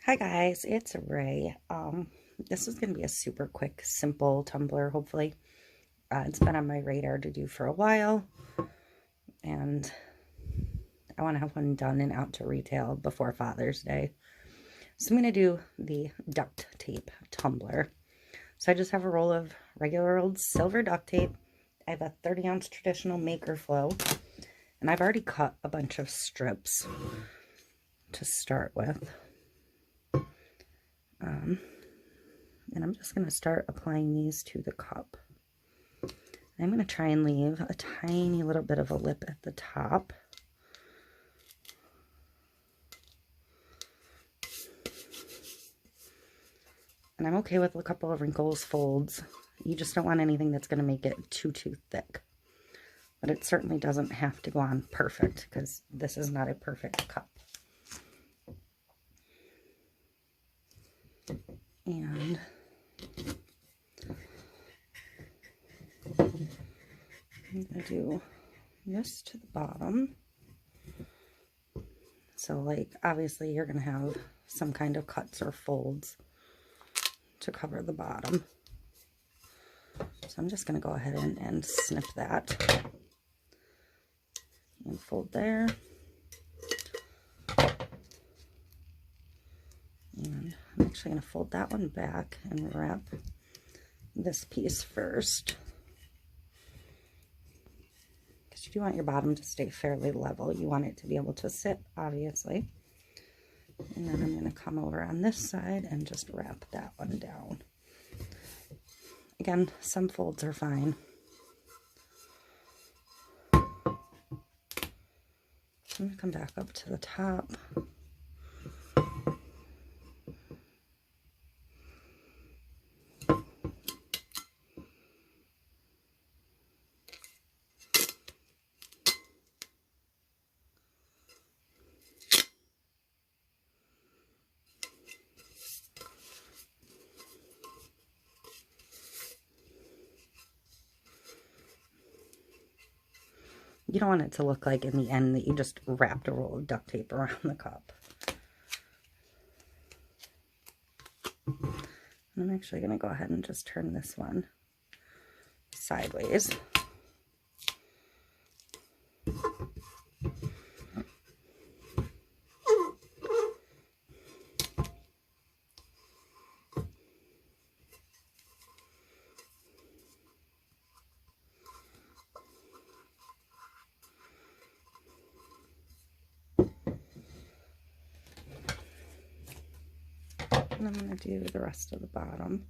Hi guys, it's Ray. This is going to be a super quick, simple tumbler, hopefully. It's been on my radar to do for a while, and I want to have one done and out to retail before Father's Day. So I'm going to do the duct tape tumbler. So I just have a roll of regular old silver duct tape. I have a 30-ounce traditional Maker Flo, and I've already cut a bunch of strips to start with. And I'm just going to start applying these to the cup. I'm going to try and leave a tiny little bit of a lip at the top. And I'm okay with a couple of wrinkles, folds. You just don't want anything that's going to make it too thick. But it certainly doesn't have to go on perfect, because this is not a perfect cup. And I'm going to do this to the bottom. So, like, obviously you're going to have some kind of cuts or folds to cover the bottom. So I'm just going to go ahead and snip that. And fold there. And I'm actually going to fold that one back and wrap this piece first. Because you do want your bottom to stay fairly level. You want it to be able to sit, obviously. And then I'm going to come over on this side and just wrap that one down. Again, some folds are fine. So I'm going to come back up to the top. You don't want it to look like in the end that you just wrapped a roll of duct tape around the cup. I'm actually going to go ahead and just turn this one sideways. And I'm going to do the rest of the bottom.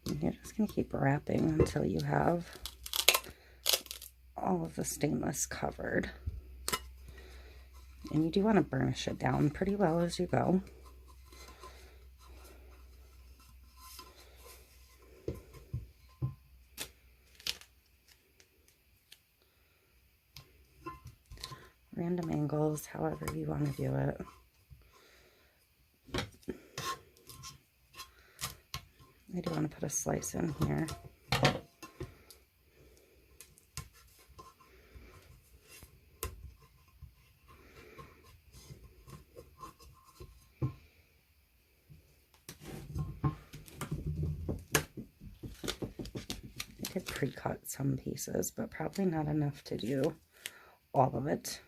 And you're just going to keep wrapping until you have all of the stainless covered. And you do want to burnish it down pretty well as you go. Random angles, however you want to do it. I do want to put a slice in here. I did pre-cut some pieces, but probably not enough to do all of it.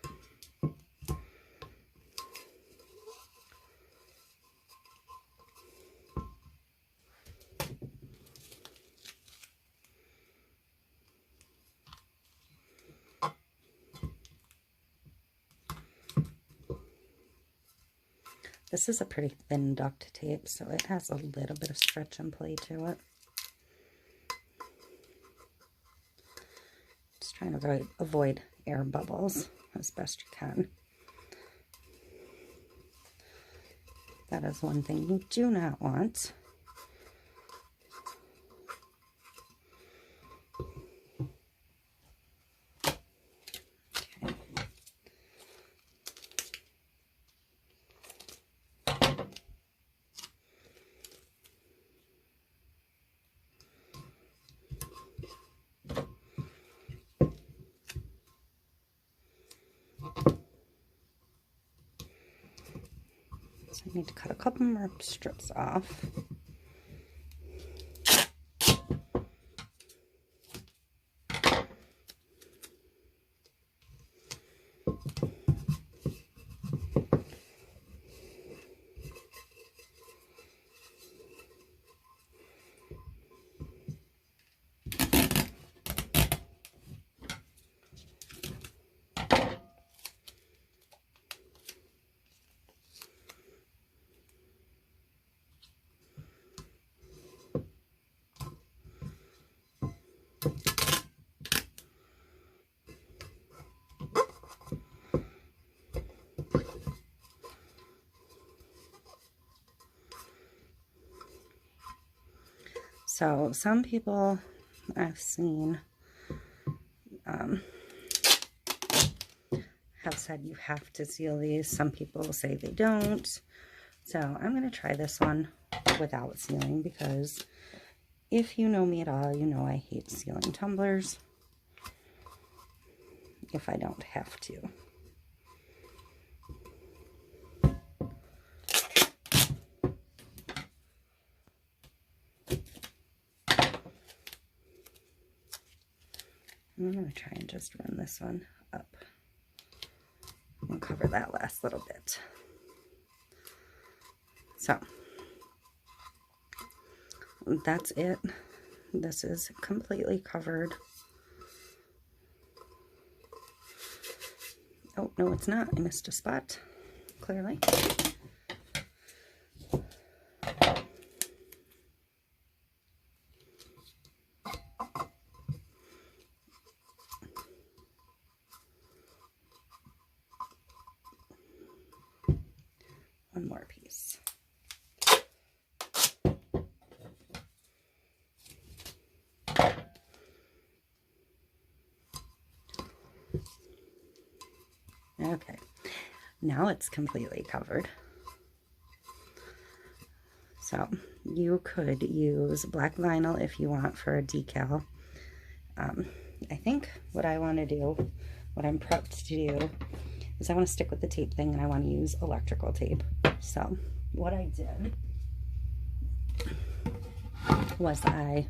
This is a pretty thin duct tape, so it has a little bit of stretch and play to it. Just trying to avoid air bubbles as best you can. That is one thing you do not want. So I need to cut a couple more strips off. So some people I've seen have said you have to seal these. Some people say they don't. So I'm going to try this one without sealing, because if you know me at all, you know I hate sealing tumblers if I don't have to. I'm going to try and just run this one up and cover that last little bit. So that's it. This is completely covered. Oh, no, it's not. I missed a spot, clearly. One more piece. Okay, now it's completely covered. So you could use black vinyl if you want for a decal. I think what I want to do, what I'm prepped to do, is I want to stick with the tape thing, and I want to use electrical tape. So what I did was I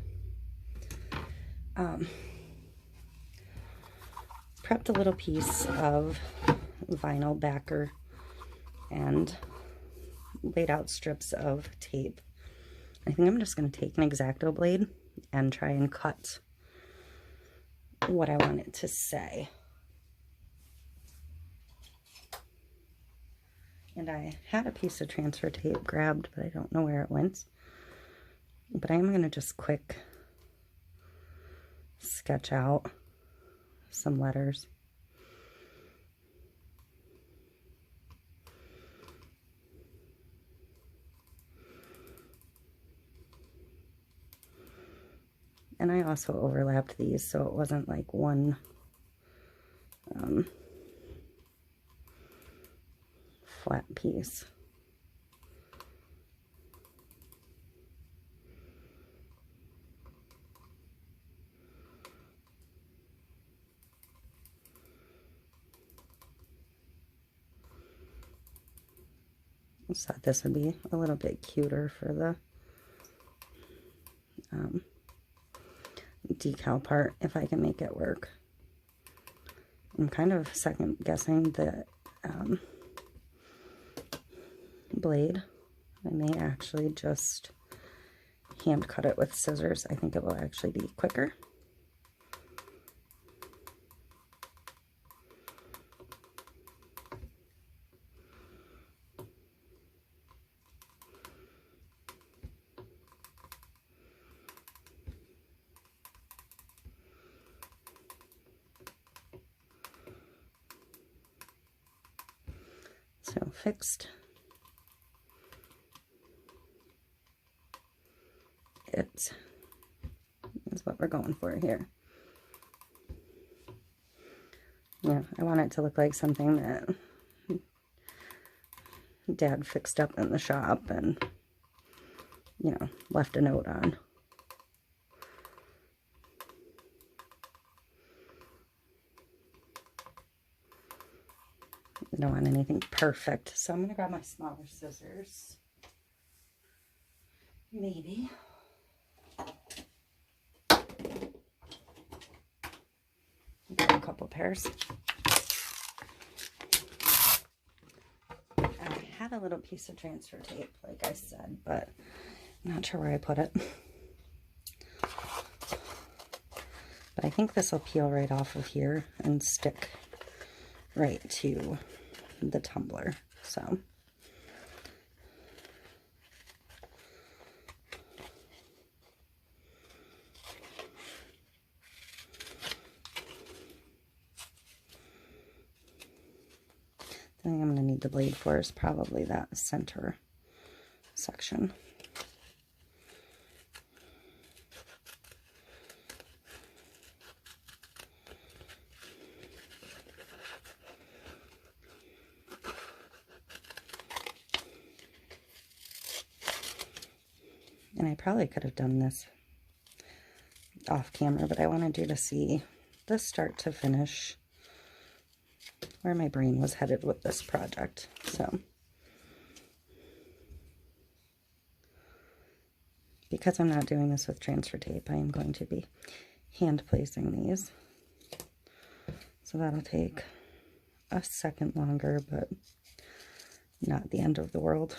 prepped a little piece of vinyl backer and laid out strips of tape. I think I'm just going to take an X-Acto blade and try and cut what I want it to say. And I had a piece of transfer tape grabbed, but I don't know where it went. But I'm going to just quick sketch out some letters. And I also overlapped these so it wasn't like one flat piece. I just thought this would be a little bit cuter for the decal part, if I can make it work. I'm kind of second guessing the blade. I may actually just hand cut it with scissors. I think it will actually be quicker. So fixed white is what we're going for here. Yeah, I want it to look like something that Dad fixed up in the shop and, you know, left a note on. I don't want anything perfect, so I'm going to grab my smaller scissors. Maybe. Grab a couple pairs. I had a little piece of transfer tape, like I said, but I'm not sure where I put it. But I think this will peel right off of here and stick right to the tumbler. So the thing I'm going to need the blade for is probably that center section. And I probably could have done this off camera, but I wanted you to see the start to finish where my brain was headed with this project. So, because I'm not doing this with transfer tape, I am going to be hand placing these. So that'll take a second longer, but not the end of the world.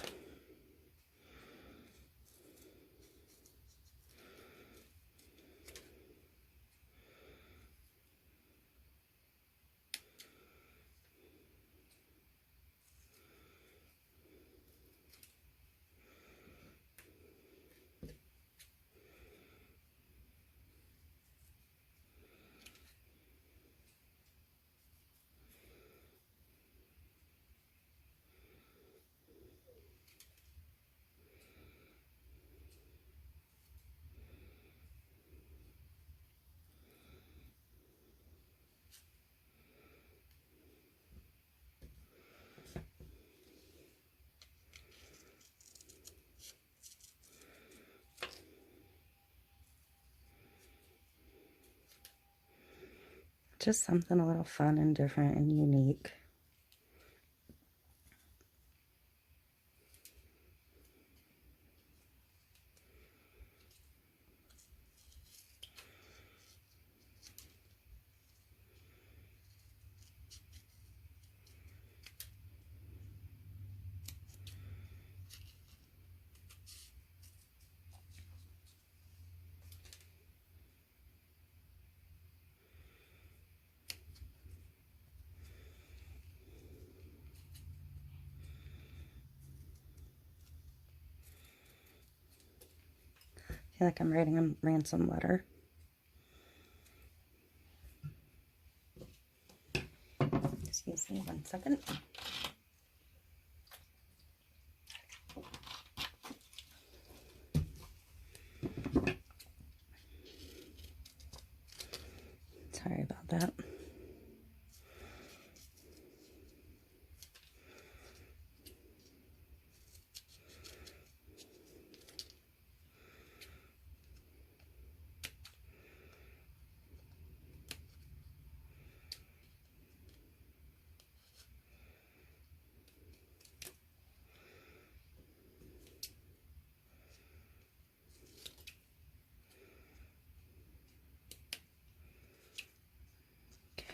Just something a little fun and different and unique. I feel like I'm writing a ransom letter. Excuse me 1 second. Sorry about that.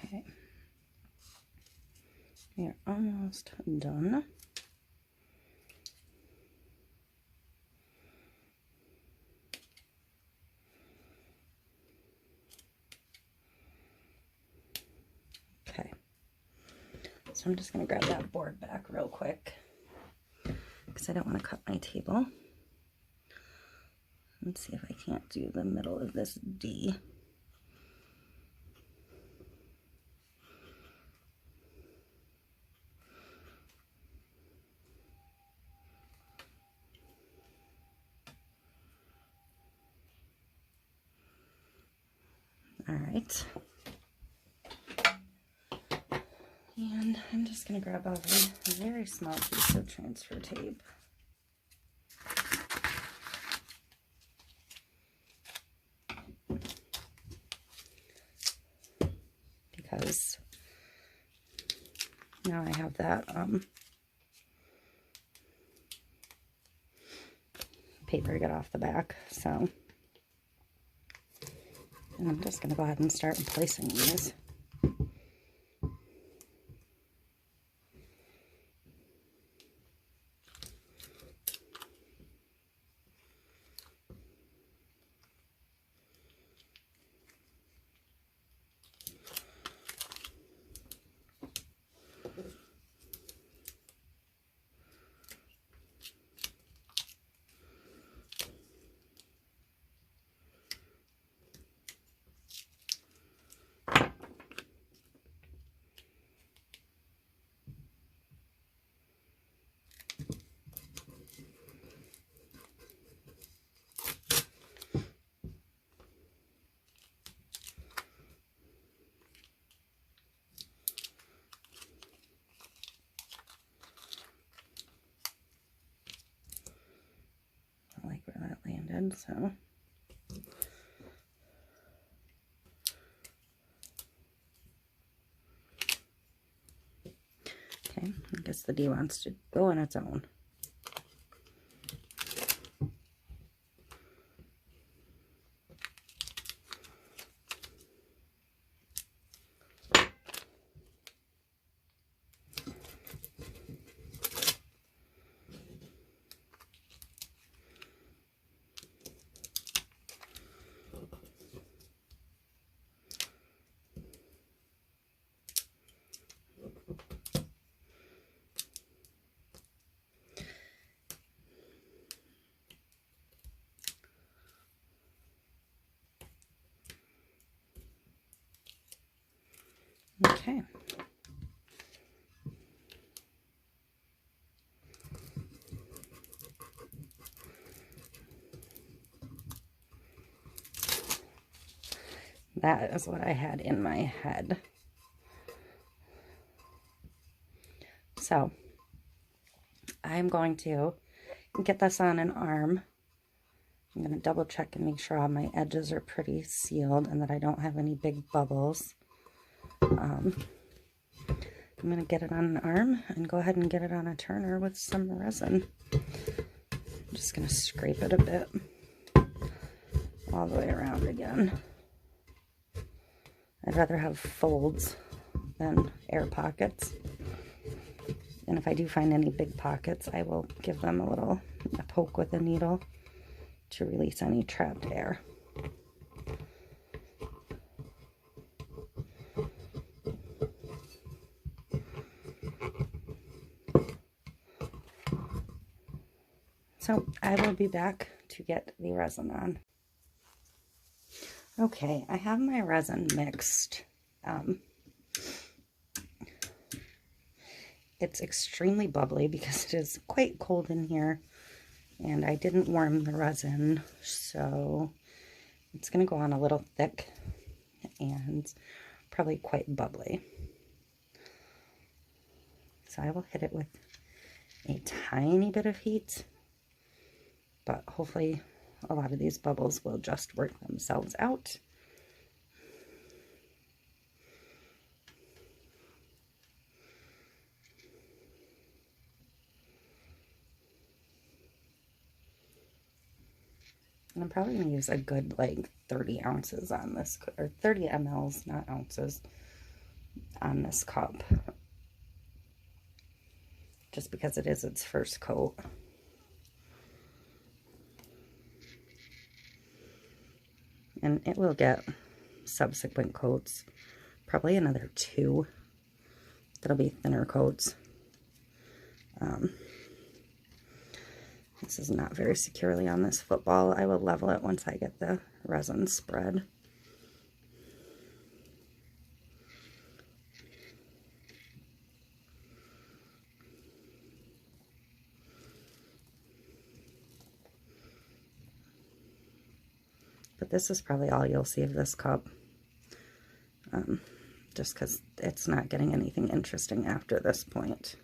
Okay, we are almost done. Okay, so I'm just going to grab that board back real quick because I don't want to cut my table. Let's see if I can't do the middle of this D. right. And I'm just going to grab a very small piece of transfer tape. Because now I have that paper to get off the back, so. And I'm just going to go ahead and start placing these. I like where that landed, so. Okay, I guess the D wants to go on its own. Okay. That is what I had in my head. So, I'm going to get this on an arm. I'm going to double check and make sure all my edges are pretty sealed and that I don't have any big bubbles. I'm going to get it on an arm and go ahead and get it on a turner with some resin. I'm just going to scrape it a bit all the way around again. I'd rather have folds than air pockets. And if I do find any big pockets, I will give them a poke with a needle to release any trapped air. So I will be back to get the resin on. Okay, I have my resin mixed. It's extremely bubbly because it is quite cold in here, and I didn't warm the resin, so it's going to go on a little thick and probably quite bubbly. So I will hit it with a tiny bit of heat, but hopefully a lot of these bubbles will just work themselves out. And I'm probably going to use a good like 30 ounces on this, or 30 mLs, not ounces, on this cup. Just because it is its first coat. And it will get subsequent coats, probably another 2 that'll be thinner coats. This is not very securely on this football. I will level it once I get the resin spread. But this is probably all you'll see of this cup. just because it's not getting anything interesting after this point.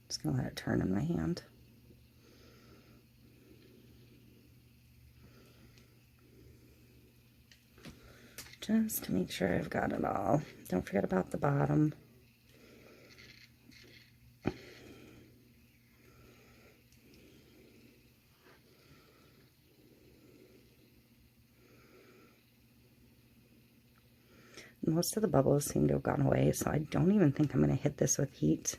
Just gonna let it turn in my hand. Just to make sure I've got it all. Don't forget about the bottom. Most of the bubbles seem to have gone away, so I don't even think I'm going to hit this with heat.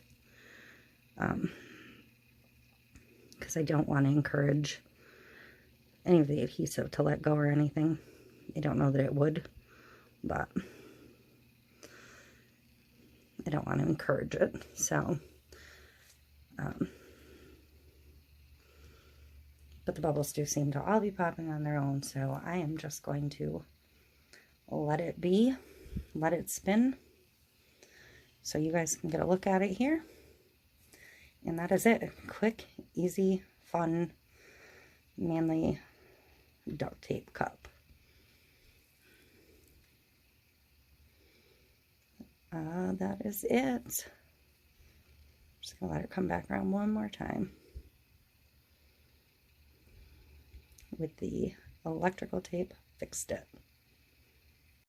Because I don't want to encourage any of the adhesive to let go or anything. I don't know that it would, but I don't want to encourage it. So, but the bubbles do seem to all be popping on their own, so I am just going to let it be, let it spin, so you guys can get a look at it here. And that is it. Quick, easy, fun, manly duct tape cup. That is it. Just gonna let it come back around one more time with the electrical tape. Fixed it.